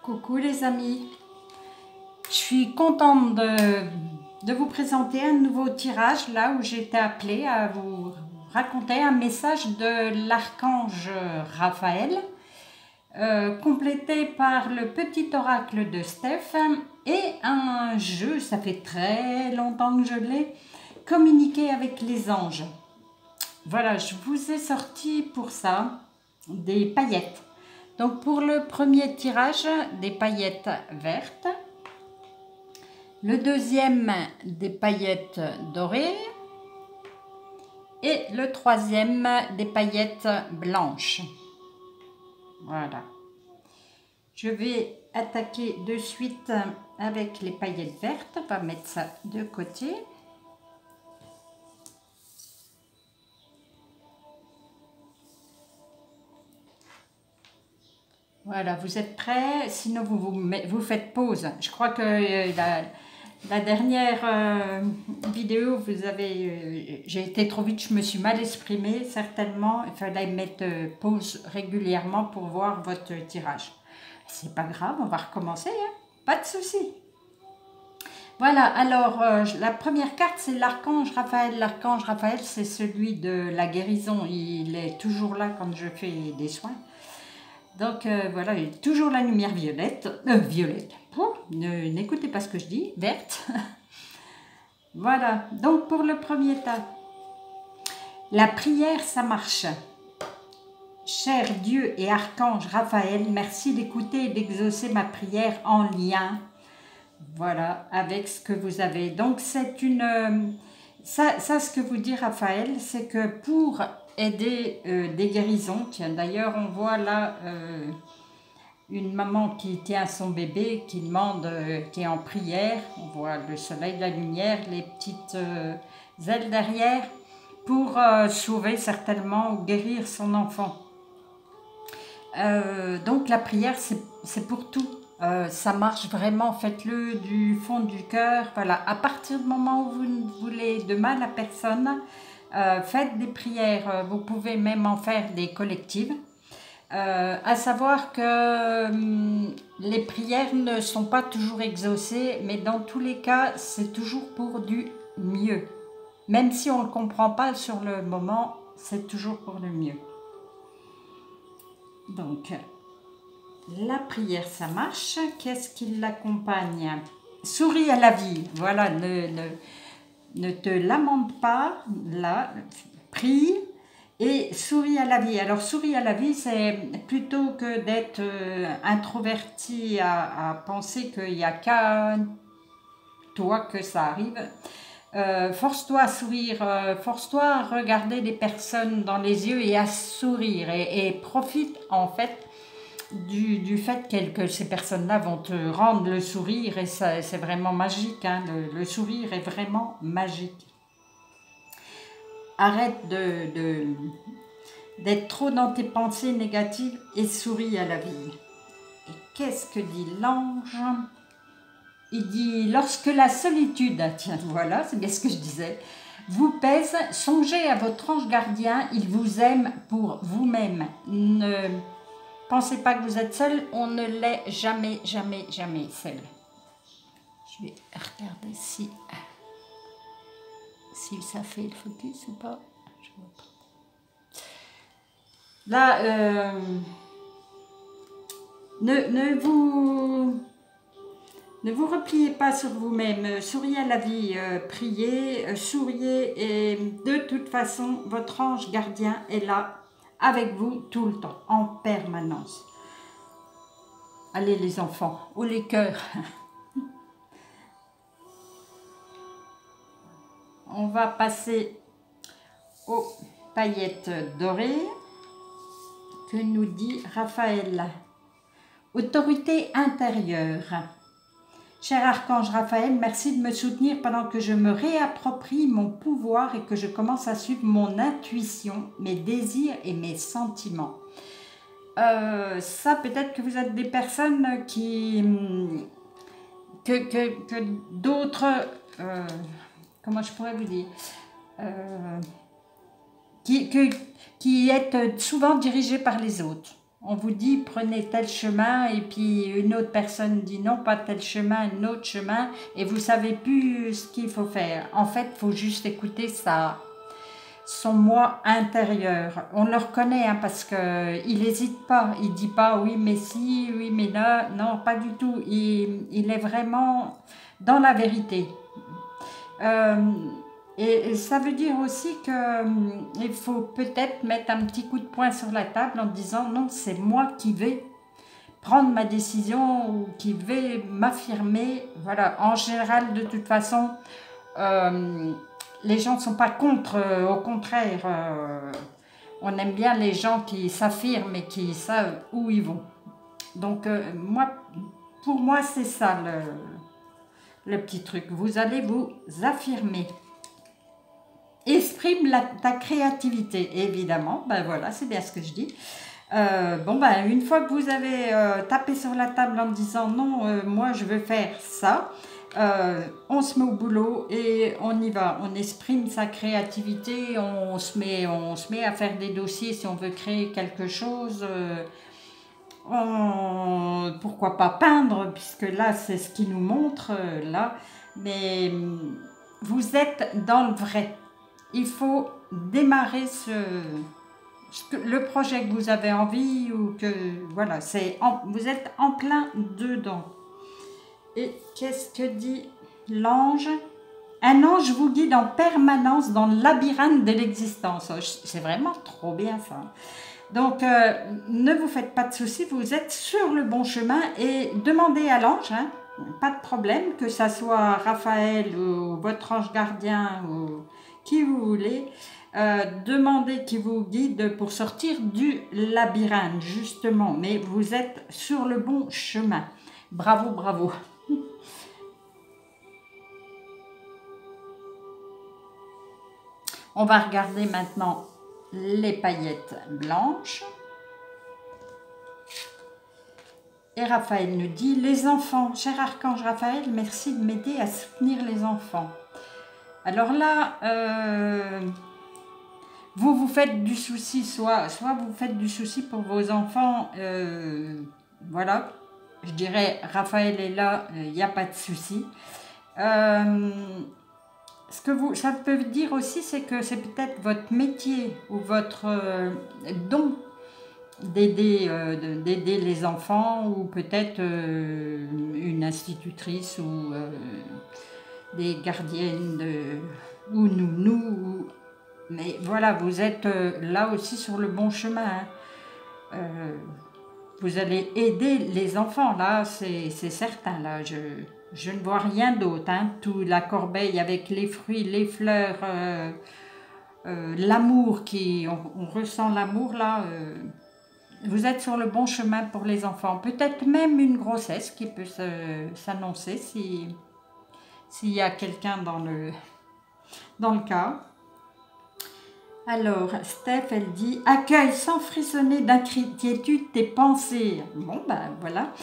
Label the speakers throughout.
Speaker 1: Coucou les amis, je suis contente de vous présenter un nouveau tirage là où j'ai été appelée à vous raconter un message de l'archange Raphaël complété par le petit oracle de Steph et un jeu, ça fait très longtemps que je l'ai, communiqué avec les anges. Voilà, je vous ai sorti pour ça des paillettes. Donc pour le premier tirage, des paillettes vertes. Le deuxième, des paillettes dorées. Et le troisième, des paillettes blanches. Voilà. Je vais attaquer de suite avec les paillettes vertes. On va mettre ça de côté. Voilà, vous êtes prêts? Sinon, vous faites pause. Je crois que la dernière vidéo, j'ai été trop vite, je me suis mal exprimée, certainement. Il fallait mettre pause régulièrement pour voir votre tirage. C'est pas grave, on va recommencer, hein? Pas de souci. Voilà, alors la première carte, c'est l'archange Raphaël. L'archange Raphaël, c'est celui de la guérison. Il est toujours là quand je fais des soins. Donc voilà, il y a toujours la lumière violette. N'écoutez pas ce que je dis, verte. Voilà, donc pour le premier tas, la prière, ça marche. Cher Dieu et archange Raphaël, merci d'écouter et d'exaucer ma prière en lien, voilà, avec ce que vous avez. Donc c'est une... Ça, ce que vous dit Raphaël, c'est que pour aider des guérisons, tiens, d'ailleurs on voit là une maman qui tient son bébé, qui demande, qui est en prière, on voit le soleil, la lumière, les petites ailes derrière, pour sauver certainement ou guérir son enfant. Donc la prière, c'est pour tout. Ça marche vraiment, faites-le du fond du cœur. Voilà, à partir du moment où vous ne voulez de mal à personne, faites des prières. Vous pouvez même en faire des collectives. À savoir que les prières ne sont pas toujours exaucées, mais dans tous les cas, c'est toujours pour du mieux. Même si on ne le comprend pas sur le moment, c'est toujours pour le mieux. Donc, la prière, ça marche. Qu'est-ce qui l'accompagne? Souris à la vie. Voilà, ne te lamente pas, là, prie et souris à la vie. Alors, souris à la vie, c'est plutôt que d'être introverti à penser qu'il n'y a qu'à toi que ça arrive. Force-toi à sourire, force-toi à regarder les personnes dans les yeux et à sourire et profite en fait du fait que ces personnes-là vont te rendre le sourire et c'est vraiment magique, hein, le sourire est vraiment magique. Arrête d'être trop dans tes pensées négatives et souris à la vie. Et qu'est-ce que dit l'ange? Il dit, lorsque la solitude, tiens voilà, c'est bien ce que je disais, vous pèse, songez à votre ange gardien, il vous aime pour vous-même. Ne pensez pas que vous êtes seul, on ne l'est jamais, jamais, jamais seul. Je vais regarder si ça fait le focus ou pas. Je vois pas. Là, ne vous repliez pas sur vous-même, souriez à la vie, priez, souriez et de toute façon, votre ange gardien est là avec vous tout le temps, en permanence. Allez les enfants, haut les cœurs. On va passer aux paillettes dorées que nous dit Raphaël. Autorité intérieure. Cher archange Raphaël, merci de me soutenir pendant que je me réapproprie mon pouvoir et que je commence à suivre mon intuition, mes désirs et mes sentiments. Ça, peut-être que vous êtes des personnes que d'autres, comment je pourrais vous dire, qui êtes souvent dirigées par les autres. On vous dit prenez tel chemin et puis une autre personne dit non, pas tel chemin, un autre chemin et vous savez plus ce qu'il faut faire. En fait, il faut juste écouter ça, son moi intérieur. On le reconnaît hein, parce qu'il n'hésite pas, il dit pas oui mais si, oui mais là, non pas du tout. Il est vraiment dans la vérité. Euh, et ça veut dire aussi qu'il faut peut-être mettre un petit coup de poing sur la table en disant non, c'est moi qui vais prendre ma décision ou qui vais m'affirmer. Voilà, en général, de toute façon, les gens ne sont pas contre, au contraire, on aime bien les gens qui s'affirment et qui savent où ils vont. Donc, pour moi, c'est ça le petit truc. Vous allez vous affirmer. Exprime ta créativité, évidemment. Ben voilà, c'est bien ce que je dis. Une fois que vous avez tapé sur la table en disant non, moi je veux faire ça, on se met au boulot et on y va. On exprime sa créativité, on se met à faire des dossiers si on veut créer quelque chose. Pourquoi pas peindre, puisque là c'est ce qui nous montre là. Mais vous êtes dans le vrai. Il faut démarrer le projet que vous avez envie ou que voilà, vous êtes en plein dedans. Et qu'est-ce que dit l'ange? Un ange vous guide en permanence dans le labyrinthe de l'existence. Oh, c'est vraiment trop bien ça. Donc, ne vous faites pas de soucis, vous êtes sur le bon chemin et demandez à l'ange, hein, pas de problème, que ça soit Raphaël ou votre ange gardien ou qui vous voulez, demandez qu'il vous guide pour sortir du labyrinthe, justement. Mais vous êtes sur le bon chemin. Bravo, bravo. On va regarder maintenant les paillettes blanches. Et Raphaël nous dit, les enfants, cher archange Raphaël, merci de m'aider à soutenir les enfants. Alors là, vous faites du souci, soit vous faites du souci pour vos enfants, voilà, je dirais Raphaël est là, il n'y a pas de souci. Ça peut dire aussi, c'est que c'est peut-être votre métier ou votre don d'aider les enfants ou peut-être une institutrice ou des gardiennes ou nounou. Mais voilà, vous êtes là aussi sur le bon chemin. Hein. Vous allez aider les enfants, là, c'est certain. Là, je ne vois rien d'autre. Hein. Tout la corbeille avec les fruits, les fleurs, l'amour, on ressent l'amour là. Vous êtes sur le bon chemin pour les enfants. Peut-être même une grossesse qui peut s'annoncer s'il y a quelqu'un dans le cas. Alors, Steph, elle dit « Accueille sans frissonner d'inquiétude tes pensées. » Bon, ben voilà.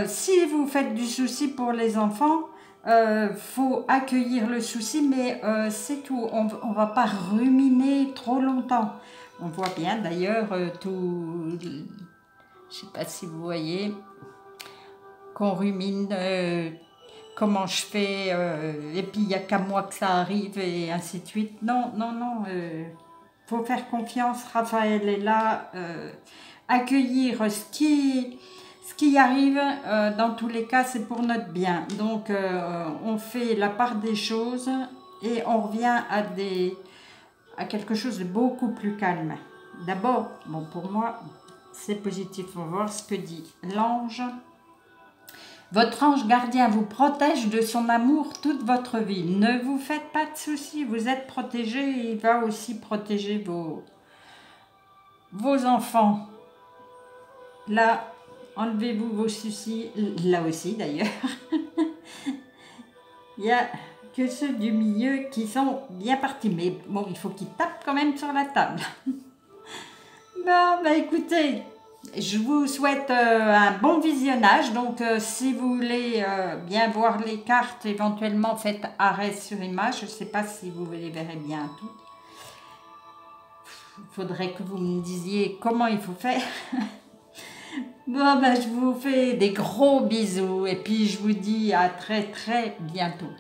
Speaker 1: Si vous faites du souci pour les enfants, faut accueillir le souci, mais c'est tout. On ne va pas ruminer trop longtemps. On voit bien d'ailleurs tout... Je ne sais pas si vous voyez qu'on rumine... comment je fais, et puis il n'y a qu'à moi que ça arrive, et ainsi de suite. Non, faut faire confiance, Raphaël est là, accueillir ce qui arrive, dans tous les cas, c'est pour notre bien. Donc, on fait la part des choses et on revient à quelque chose de beaucoup plus calme. D'abord, bon, pour moi, c'est positif. On va voir ce que dit l'ange. Votre ange gardien vous protège de son amour toute votre vie. Ne vous faites pas de soucis, vous êtes protégés. Il va aussi protéger vos enfants. Là, enlevez-vous vos soucis. Là aussi, d'ailleurs. Il n'y a que ceux du milieu qui sont bien partis. Mais bon, il faut qu'ils tapent quand même sur la table. Bon, bah écoutez... Je vous souhaite un bon visionnage. Donc, si vous voulez bien voir les cartes, éventuellement faites arrêt sur image. Je ne sais pas si vous les verrez bien toutes. Il faudrait que vous me disiez comment il faut faire. Bon, ben, je vous fais des gros bisous et puis je vous dis à très très bientôt.